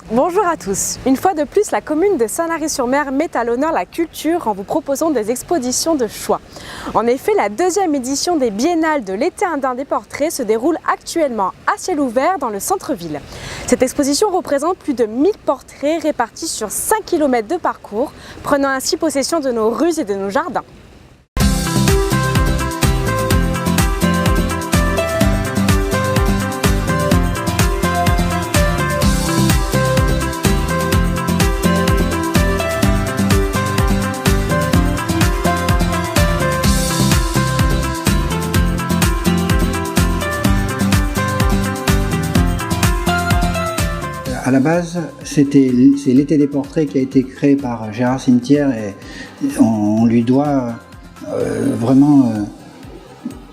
Bonjour à tous. Une fois de plus, la commune de Sanary-sur-Mer met à l'honneur la culture en vous proposant des expositions de choix. En effet, la deuxième édition des Biennales de l'été indien des portraits se déroule actuellement à ciel ouvert dans le centre-ville. Cette exposition représente plus de 1000 portraits répartis sur 5 km de parcours, prenant ainsi possession de nos rues et de nos jardins. À la base, c'est l'été des portraits qui a été créé par Gérard Cimetière et on lui doit vraiment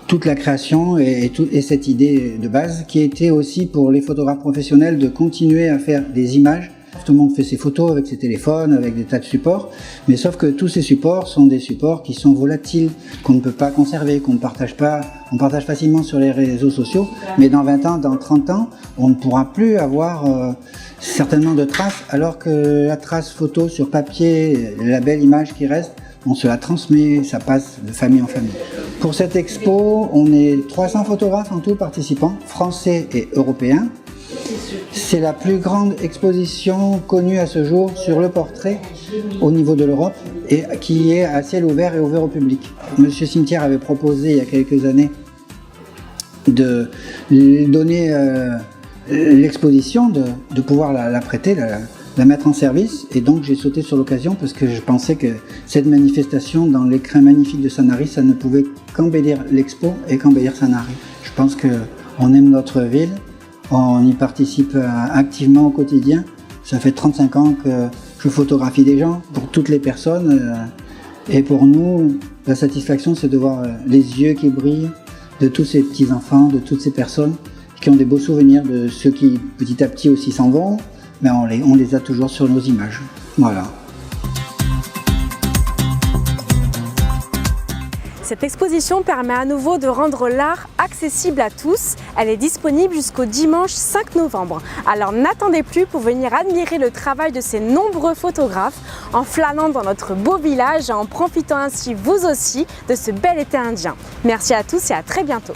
toute la création et cette idée de base qui était aussi pour les photographes professionnels de continuer à faire des images. Tout le monde fait ses photos avec ses téléphones, avec des tas de supports, mais sauf que tous ces supports sont des supports qui sont volatiles, qu'on ne peut pas conserver, qu'on ne partage pas, on partage facilement sur les réseaux sociaux, mais dans 20 ans, dans 30 ans, on ne pourra plus avoir certainement de traces, alors que la trace photo sur papier, la belle image qui reste, on se la transmet, ça passe de famille en famille. Pour cette expo, on est 300 photographes en tout participants, français et européens. C'est la plus grande exposition connue à ce jour sur le portrait au niveau de l'Europe et qui est à ciel ouvert et ouvert au public. Monsieur Cimetière avait proposé il y a quelques années de donner l'exposition, de pouvoir la prêter, la mettre en service, et donc j'ai sauté sur l'occasion parce que je pensais que cette manifestation dans l'écrin magnifique de Sanary, ça ne pouvait qu'embellir l'expo et qu'embellir Sanary. Je pense qu'on aime notre ville. On y participe activement au quotidien. Ça fait 35 ans que je photographie des gens, pour toutes les personnes. Et pour nous, la satisfaction, c'est de voir les yeux qui brillent de tous ces petits-enfants, de toutes ces personnes qui ont des beaux souvenirs, de ceux qui petit à petit aussi s'en vont. Mais on les a toujours sur nos images. Voilà. Cette exposition permet à nouveau de rendre l'art accessible à tous. Elle est disponible jusqu'au dimanche 5 novembre. Alors n'attendez plus pour venir admirer le travail de ces nombreux photographes en flânant dans notre beau village et en profitant ainsi vous aussi de ce bel été indien. Merci à tous et à très bientôt.